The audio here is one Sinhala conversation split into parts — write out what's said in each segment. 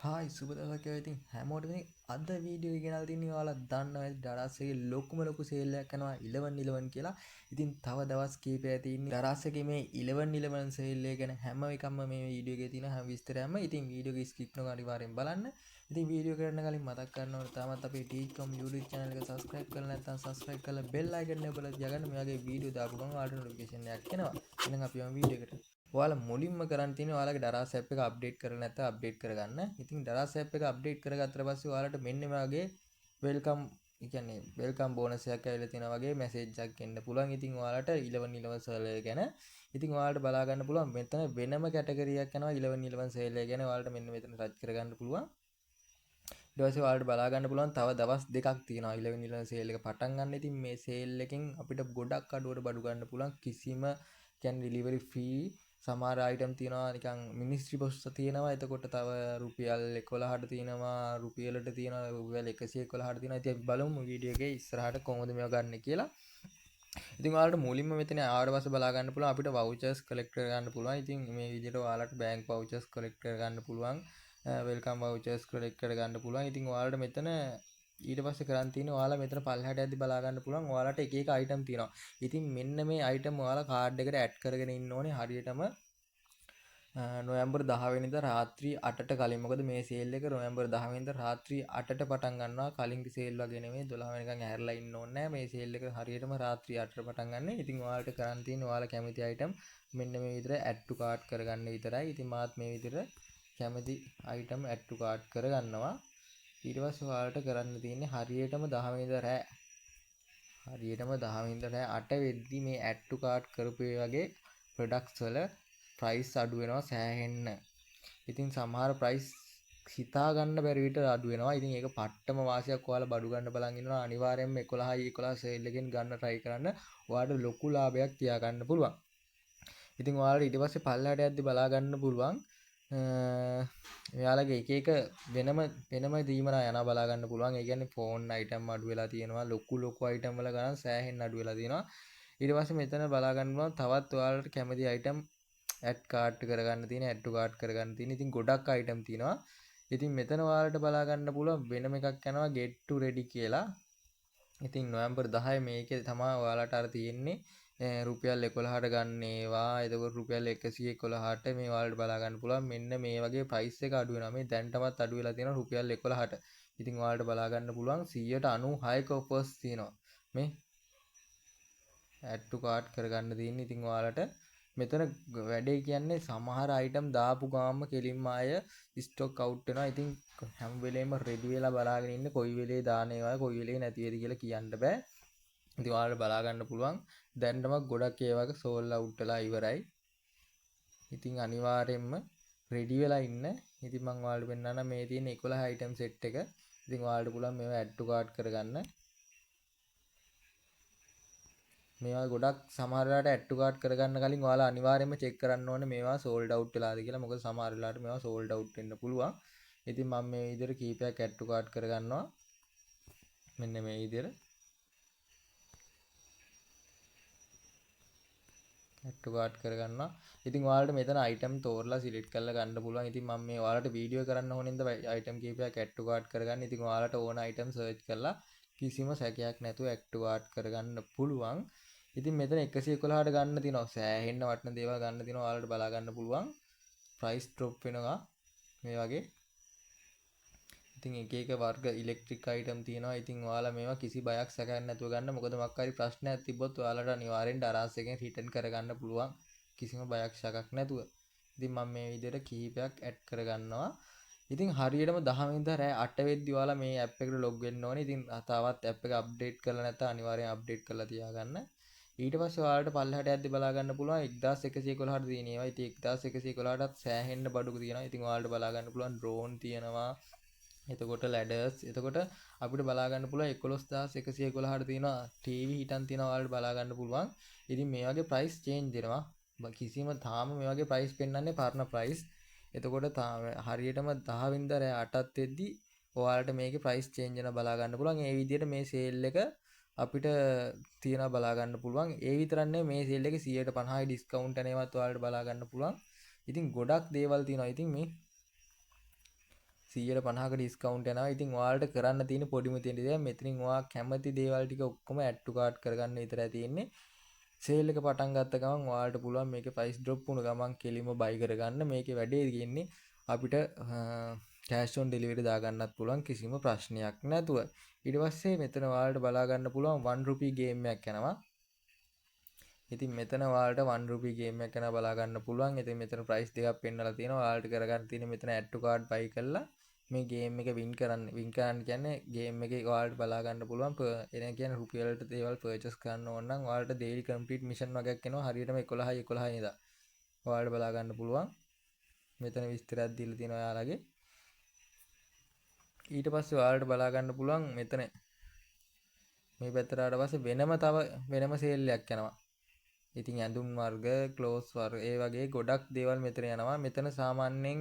හායි සුබ දවසක් කියලා ඉතින් හැමෝටම ඉතින් අද වීඩියෝ එක ගෙනල්ලා තින්නේ ඔයාලා දන්නවා ඇති ඩරාස් එකේ ලොකු සේල් එකක් යනවා 11 කියලා. ඉතින් තව දවස් කීපයක් තියෙන්නේ ඩරාස් එකේ මේ 11 සේල් එක ගැන හැම එකක්ම මේ වීඩියෝ එකේ තියෙන හැම විස්තරයක්ම. ඉතින් වීඩියෝ එක ස්කිප් නොකර අනිවාර්යෙන් බලන්න. ඉතින් වීඩියෝ කරන්න කලින් මතක් කරනවා තාමත් අපේ ටීච්.com YouTube channel එක subscribe කරලා නැත්නම් subscribe කරලා bell icon එක ඔබලා තියාගන්න. මේ වගේ වීඩියෝ දාපු ගමන් ඔයාලට notification එකක් එනවා. එහෙනම් අපි යමු වීඩියෝ එකට. ඔයාලා මුලින්ම කරන්න තියෙන්නේ ඔයාලගේ Daras app එක අප්ඩේට් කරලා නැත්නම් අප්ඩේට් කරගන්න. ඉතින් Daras app එක අප්ඩේට් කරගත්තට පස්සේ ඔයාලට මෙන්න මේ වගේ වෙල්කම් කියන්නේ වෙල්කම් බෝනස් එකක් ඇවිල්ලා තියෙනවා වගේ මැසේජ් එකක් එන්න පුළුවන්. ඉතින් ඔයාලට 11 සර්වර් ගැන ඉතින් ඔයාලට බලා ගන්න පුළුවන් මෙතන වෙනම කැටගරි එකක් යනවා 11 සර්වර් ගැන ඔයාලට මෙන්න මෙතන ටච් කරගන්න පුළුවන්. ඊට පස්සේ ඔයාලට බලා ගන්න පුළුවන් තව දවස් දෙකක් තියෙනවා 11 සේල් එක පටන් ගන්න. ඉතින් මේ සේල් එකෙන් අපිට ගොඩක් අඩුවට බඩු ගන්න පුළුවන්. කිසිම කියන්නේ ඩිලිවරි ෆී සමහර අයිටම් තියෙනවා නිකන් මිනිස්ට්‍රි පොස්ට් තියෙනවා. එතකොට තව රුපියල් 11ට තියෙනවා, රුපියලට තියෙනවා, රුපියල් 111ට තියෙනවා. ඉතින් අපි බලමු වීඩියෝ එකේ ඉස්සරහට කොහොමද මේවා ගන්න කියලා. ඉතින් ඔයාලට මුලින්ම මෙතන ආවට පස්සේ බලා ගන්න පුළුවන් අපිට vouchers collect කර ගන්න පුළුවන්. ඉතින් මේ විදිහට ඔයාලට bank vouchers collect කර ගන්න පුළුවන්. welcome vouchers collect කර ගන්න පුළුවන්. ඉතින් ඔයාලට මෙතන ඊට පස්සේ කරන් තියෙන්නේ ඔයාලා මෙතන පල්ලෙහාට යද්දි බලා ගන්න පුළුවන් ඔයාලට එක එක item තියෙනවා. ඉතින් මෙන්න මේ item ඔයාලා කාඩ් එකට ඇඩ් කරගෙන ඉන්න ඕනේ හරියටම නොවැම්බර් 10 වෙනිදා රාත්‍රී 8ට කලින්. මොකද මේ සේල් එක නොවැම්බර් 10 වෙනිදා රාත්‍රී 8ට පටන් ගන්නවා. කලින් සේල් වගේ නෙමෙයි 12 වෙනිකන් ඇහැරලා ඉන්න ඕනේ නැහැ. මේ සේල් එක හරියටම රාත්‍රී 8ට පටන් ගන්න. ඉතින් ඔයාලට කරන් තියෙන්නේ ඔයාලා කැමති item මෙන්න මේ විදිහට add to cart කරගන්න විතරයි. ඉතින් මාත් මේ විදිහට කැමති item add to cart කරගන්නවා. ඊට පස්සේ ඔයාලට කරන්න තියෙන්නේ හරියටම 10 වෙනිදා රෑ 8 වෙද්දි මේ add to cart කරපු වගේ products වල price අඩු වෙනවා සෑහෙන්න. ඉතින් සමහර price හිතා ගන්න බැරි විතර අඩු වෙනවා. ඉතින් ඒක පට්ටම වාසියක් ඔයාලා බඩු ගන්න බලන් ඉන්නවා. අනිවාර්යයෙන්ම 11 සේල් එකෙන් ගන්න try කරන්න. ඔයාලට ලොකු ලාභයක් තියා ගන්න පුළුවන්. ඉතින් ඔයාලට ඊට පස්සේ පල්ලෙහාට යද්දි බලා ගන්න පුළුවන් මෙයාලගේ එක වෙනම දීමනා යනවා බලා ගන්න පුළුවන්. ඒ කියන්නේ ෆෝන් අයිටම් අඩු වෙලා තියෙනවා. ලොකු අයිටම් වල ගණන් සෑහෙන්න අඩු වෙලා තියෙනවා. ඊට පස්සේ මෙතන බලා ගන්න පුළුවන් තවත් ඔයාලට කැමති අයිටම් ඇඩ් කාර්ට් කරගන්න තියෙන, ඇඩ් ටු කාර්ට් කරගන්න තියෙන. ඉතින් ගොඩක් අයිටම් තියෙනවා. ඉතින් මෙතන ඔයාලට බලා ගන්න පුළුවන් වෙනම එකක් යනවා get to ready කියලා. ඉතින් නොවැම්බර් 10 මේකේ තමයි ඔයාලට අර තියෙන්නේ රුපියල් 11ට ගන්න ඒවා. එතකොට රුපියල් 111ට මේ ඔයාලට බලා ගන්න පුළුවන් මෙන්න මේ වගේ ප්‍රයිස් එක අඩු වෙනවා. මේ දැන්ටමත් අඩු වෙලා තියෙනවා රුපියල් 11ට. ඉතින් ඔයාලට බලා ගන්න පුළුවන් 196ක offers තියෙනවා. මේ add to cart කරගන්න තියෙන්නේ. ඉතින් ඔයාලට මෙතන වැඩේ කියන්නේ සමහර item දාපු ගාම කෙලින්ම ආය stock out වෙනවා. ඉතින් හැම වෙලේම ready වෙලා බලාගෙන ඉන්න කොයි වෙලේ දාන ඒවා කොයි වෙලේ නැති වෙයිද කියලා කියන්න බෑ. ඉතින් ඔයාලට බලා ගන්න පුළුවන් දැන්ටම ගොඩක් ඒවාක sold out වෙලා ඉවරයි. ඉතින් අනිවාර්යයෙන්ම ready වෙලා ඉන්න. ඉතින් මම ඔයාලට පෙන්නන්න මේ තියෙන 11 item set එක. ඉතින් ඔයාලට පුළුවන් මේවා add to cart කරගන්න. මේවා ගොඩක් සමහර වෙලාවට add to cart කරගන්න කලින් ඔයාලා අනිවාර්යයෙන්ම check කරන්න ඕනේ මේවා sold out වෙලාද කියලා. මොකද සමහර වෙලාවට මේවා sold out වෙන්න පුළුවන්. ඉතින් මම මේ විදිහට කීපයක් add to cart කරගන්නවා. මෙන්න මේ විදිහට add to cart කරගන්නවා. ඉතින් ඔයාලට මෙතන item තෝරලා select කරලා ගන්න පුළුවන්. ඉතින් මම මේ ඔයාලට වීඩියෝ කරන්න ඕනින්ද item කීපයක් add to cart කරගන්න. ඉතින් ඔයාලට ඕන item search කරලා කිසිම සැකයක් නැතුව add to cart කරගන්න පුළුවන්. ඉතින් මෙතන 111ට ගන්න තියෙනවා. සෑහෙන්න වටින දේවල් ගන්න තියෙනවා. ඔයාලට බලා ගන්න පුළුවන්. price drop වෙනවා මේ වගේ. ඉතින් එක වර්ග ඉලෙක්ට්‍රික් අයිටම් තියෙනවා. ඉතින් ඔයාලා මේවා කිසි බයක් සැකයක් නැතුව ගන්න. මොකද මොකක් හරි ප්‍රශ්නයක් තිබ්බොත් ඔයාලට අනිවාර්යෙන් Daras එකෙන් රිටර්න් කරගන්න පුළුවන්. කිසිම බයක් සැකයක් නැතුව. ඉතින් මම මේ විදිහට කීපයක් ඇඩ් කරගන්නවා. ඉතින් හරියටම 10 වෙනිදා රෑ 8 වෙද්දි ඔයාලා මේ ඇප් එකට ලොග් වෙන්න ඕනේ. ඉතින් තවත් ඇප් එක අප්ඩේට් කරලා නැත්නම් අනිවාර්යෙන් අප්ඩේට් කරලා තියාගන්න. ඊට පස්සේ ඔයාලට පල්ලෙහාට යද්දි බලා ගන්න පුළුවන් 1111ට තියෙන ඒවා. ඉතින් 1111ටත් සෑහෙන්න බඩු තියෙනවා. ඉතින් ඔයාලට බලා ගන්න පුළුවන් drone තියෙනවා. එතකොට ladders එතකොට අපිට බලා ගන්න පුළුවන් 11111ට තියෙනවා TV හිටන් තියෙනවා ඔයාලට බලා ගන්න පුළුවන්. ඉතින් මේ වගේ price change වෙනවා. කිසිම තාම මේ වගේ price පෙන්වන්නේ පරණ price. එතකොට හරියටම 10 වෙනිදා රෑ 8ත් වෙද්දි ඔයාලට මේකේ price change වෙන බලා ගන්න පුළුවන්. ඒ විදිහට මේ sale එක අපිට තියනවා බලා ගන්න පුළුවන්. ඒ විතරක් නෙමෙයි මේ sale එකේ 150යි discount යනේවත් ඔයාලට බලා ගන්න පුළුවන්. ඉතින් ගොඩක් දේවල් තියෙනවා. ඉතින් මේ 150ක ඩිස්කවුන්ට් යනවා. ඉතින් ඔයාලට කරන්න තියෙන පොඩිම තියෙන දේ මෙතනින් ඔයා කැමති දේවල් ටික ඔක්කොම ඇඩ් ටු කාර්ට් කරගන්න විතරයි තියෙන්නේ. සේල් එක පටන් ගත්ත ගමන් ඔයාලට පුළුවන් මේකේ ප්‍රයිස් ඩ්‍රොප් වුණ ගමන් කෙලිම බයි කරගන්න. මේකේ වැඩේ තියෙන්නේ අපිට කෑෂ් ඔන් ඩෙලිවරි දාගන්නත් පුළුවන් කිසිම ප්‍රශ්නයක් නැතුව. ඊට පස්සේ මෙතන ඔයාලට බලා ගන්න පුළුවන් 1 රුපී ගේම් එකක් යනවා. ඉතින් මෙතන ඔයාලට 1 රුපී ගේම් එකක් යනවා බලා ගන්න පුළුවන්. ඉතින් මෙතන ප්‍රයිස් දෙකක් පෙන්නලා තියෙනවා. ඔයාලට කරගන්න තියෙන්නේ මෙතන add to cart buy කරලා මේ ගේම් එක වින් කරන්න. වින් කරන්න කියන්නේ ගේම් එකේ ඔයාලට බලා ගන්න පුළුවන් එන කියන්නේ රුපියලට දේවල් පර්චේස් කරන්න ඕන නම් ඔයාලට daily complete mission වගේක් එනවා. හරියටම 11 ඉඳලා ඔයාලට බලා ගන්න පුළුවන්. මෙතන විස්තරයක් දීලා තියෙනවා ඔයාලගේ. ඊට පස්සේ ඔයාලට බලා ගන්න පුළුවන් මෙතන මේ පැත්තට ආවට පස්සේ වෙනම සේල් එකක් යනවා. ඉතින් ඇඳුම් වර්ග, ක්ලෝස් වර්ග ඒ වගේ ගොඩක් දේවල් මෙතන යනවා. මෙතන සාමාන්‍යයෙන්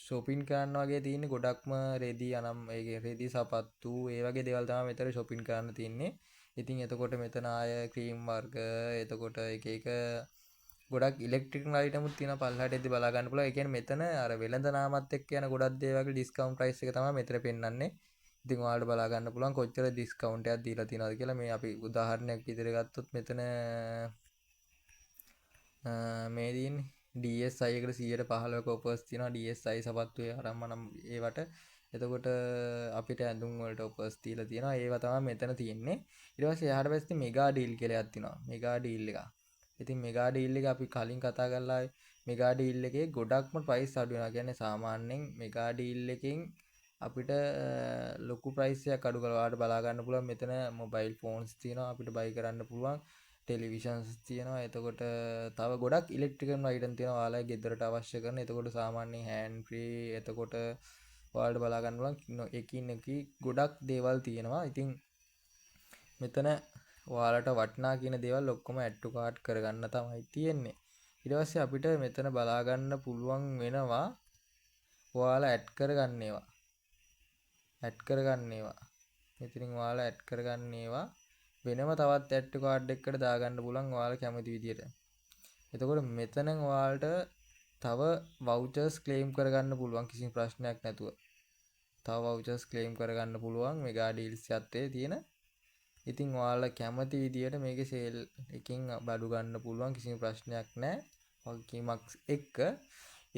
shopping කරන්න වගේ තියෙන්නේ ගොඩක්ම රෙදි අනම් ඒ රෙදි සපත්තු ඒ වගේ දේවල් තමයි මෙතන shopping කරන්න තියෙන්නේ. ඉතින් එතකොට මෙතන ආය ක්‍රීම් වර්ග, එතකොට එක ගොඩක් ඉලෙක්ට්‍රිකල් අයිටම්ස් තියෙනවා පල්ලහට එද්දි බලා ගන්න පුළුවන්. ඒ කියන්නේ මෙතන අර වෙළඳ නාමත් එක්ක යන ගොඩක් දේවල් ඩිස්කවුන්ට් ප්‍රයිස් එක තමයි මෙතන පෙන්වන්නේ. ඉතින් ඔයාලට බලා ගන්න පුළුවන් කොච්චර ඩිස්කවුන්ට් එකක් දීලා තියෙනවද කියලා. මේ අපි උදාහරණයක් විදිහට ගත්තොත් මෙතන මේ තියෙන්නේ DSi එකට 115ක ඔෆර්ස් තියෙනවා. DSi සපත්තු ආරම්භ නම් ඒවට. එතකොට අපිට ඇඳුම් වලට ඔෆර්ස් දීලා තියෙනවා. ඒවා තමයි මෙතන තියෙන්නේ. ඊට පස්සේ එහාට පස්සේ මෙගා ඩීල් කියලා එකක් තියෙනවා. මෙගා ඩීල් එක. ඉතින් මෙගා ඩීල් එක අපි කලින් කතා කරලා මෙගා ඩීල් එකේ ගොඩක්ම ප්‍රයිස් අඩු වෙනවා. කියන්නේ සාමාන්‍යයෙන් මෙගා ඩීල් එකෙන් අපිට ලොකු ප්‍රයිස් එකක් අඩු කරලා ඔයාලට බලා ගන්න පුළුවන්. මෙතන මොබයිල් ෆෝන්ස් තියෙනවා අපිට බයි කරන්න පුළුවන්. ටෙලිවිෂන්ස් තියෙනවා. එතකොට තව ගොඩක් ඉලෙක්ට්‍රිකල් අයිටම් තියෙනවා ඔයාලගේ ගෙදරට අවශ්‍ය කරන. එතකොට සාමාන්‍යයෙන් හෑන්ඩ් ෆ්‍රී එතකොට ඔයාලට බලා ගන්න පුළුවන් එකින් එක ගොඩක් දේවල් තියෙනවා. ඉතින් මෙතන ඔයාලට වටිනා කියන දේවල් ඔක්කොම ඇඩ් ටු කාර්ට් කරගන්න තමයි තියෙන්නේ. ඊට පස්සේ අපිට මෙතන බලා ගන්න පුළුවන් වෙනවා ඔයාලා ඇඩ් කරගන්න ඒවා. මෙතනින් ඔයාලා ඇඩ් කරගන්න ඒවා වෙනම තවත් ඇඩ් ටු කාර්ට් එකකට දාගන්න පුළුවන් ඔයාලා කැමති විදියට. එතකොට මෙතන ඔයාලට තව වවුචර්ස් ක්ලේම් කරගන්න පුළුවන් කිසිම ප්‍රශ්නයක් නැතුව. තව වවුචර්ස් ක්ලේම් කරගන්න පුළුවන් මෙගා ඩීල්ස් යත්තේ තියෙන. ඉතින් ඔයාලා කැමති විදියට මේකේ සේල් එකකින් බඩු ගන්න පුළුවන් කිසිම ප්‍රශ්නයක් නැහැ. වගකීමක් එක්ක.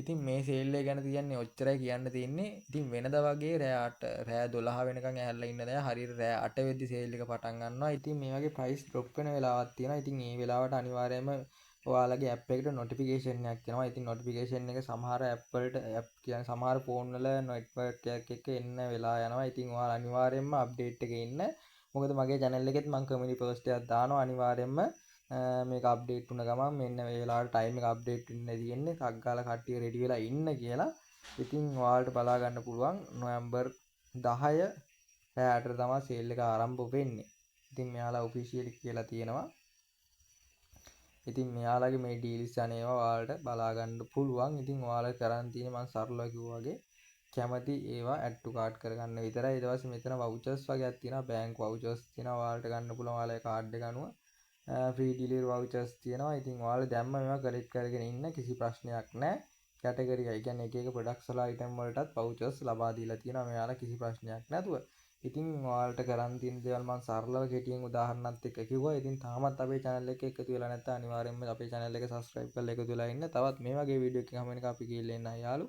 ඉතින් මේ සේල් එක ගැන කියන්නේ ඔච්චරයි කියන්න තියෙන්නේ. ඉතින් වෙනදා වගේ රෑ 12 වෙනකන් ඇහැරලා ඉන්න නෑ. හරියට රෑ 8 වෙද්දි සේල් එක පටන් ගන්නවා. ඉතින් මේ වගේ ප්‍රයිස් ඩ්‍රොප් වෙන වෙලාවක් තියෙනවා. ඉතින් මේ වෙලාවට අනිවාර්යයෙන්ම ඔයාලගේ ඇප් එකට නොටිෆිකේෂන් එකක් එනවා. ඉතින් නොටිෆිකේෂන් එක සමහර ඇප් වලට ඇප් කියන්නේ සමහර ෆෝන් වල නෙට්වර්ක් එකක් එක්ක එන්න වෙලා යනවා. ඉතින් ඔයාලා අනිවාර්යයෙන්ම අප්ඩේට් එකේ ඉන්න. මොකද මගේ channel එකෙත් මම කමියුනිටි පෝස්ට් එකක් දානවා. අනිවාර්යයෙන්ම මේක අප්ඩේට් වුණ ගමන් මෙන්න මේ වෙලාවට ටයිම් එක අප්ඩේට් වෙන්න තියෙන්නේ. ටක් ගාලා කට්ටිය රෙඩි වෙලා ඉන්න කියලා. ඉතින් ඔයාලට බලා ගන්න පුළුවන් නොවැම්බර් 10 රෑ 8ට තමයි සේල් එක ආරම්භ වෙන්නේ. ඉතින් මෙයාලා ඔෆිෂියලි කියලා තියෙනවා. ඉතින් මෙයාලගේ මේ ඩීල්ස් අනේවා ඔයාලට බලා ගන්න පුළුවන්. ඉතින් ඔයාලා කරන් තියෙන්නේ මම සරලව කිව්වා වගේ කැමති ඒවා ඇඩ් ටු කාර්ට් කරගන්න විතරයි. ඊට පස්සේ මෙතන වවුචර්ස් වගේක් තියෙනවා. බැංක් වවුචර්ස් තියෙනවා. ඔයාලට ගන්න පුළුවන් ඔයාලගේ කාඩ් එක අනුව. ෆ්‍රී ඩිලිවරි වවුචර්ස් තියෙනවා. ඉතින් ඔයාලා දැම්ම මේවා කලෙක්ට් කරගෙන ඉන්න කිසි ප්‍රශ්නයක් නැහැ. කැටගරි එක කියන්නේ එක ප්‍රොඩක්ට්ස් වල අයිටම් වලටත් වවුචර්ස් ලබා දීලා තියෙනවා. මෙයාලා කිසි ප්‍රශ්නයක් නැතුව. ඉතින් ඔයාලට කරන් තියෙන දේවල් මම සරලව කෙටියෙන් උදාහරණත් එක්ක කිව්වා. ඉතින් තාමත් අපේ channel එකේ එකතු වෙලා නැත්නම් අනිවාර්යයෙන්ම අපේ channel එක subscribe කරලා එකතු වෙලා ඉන්න. තවත් මේ වගේ වීඩියෝ එකකින් හැම වෙනකම් අපි ගිහිල්ලා එන්න යාළු.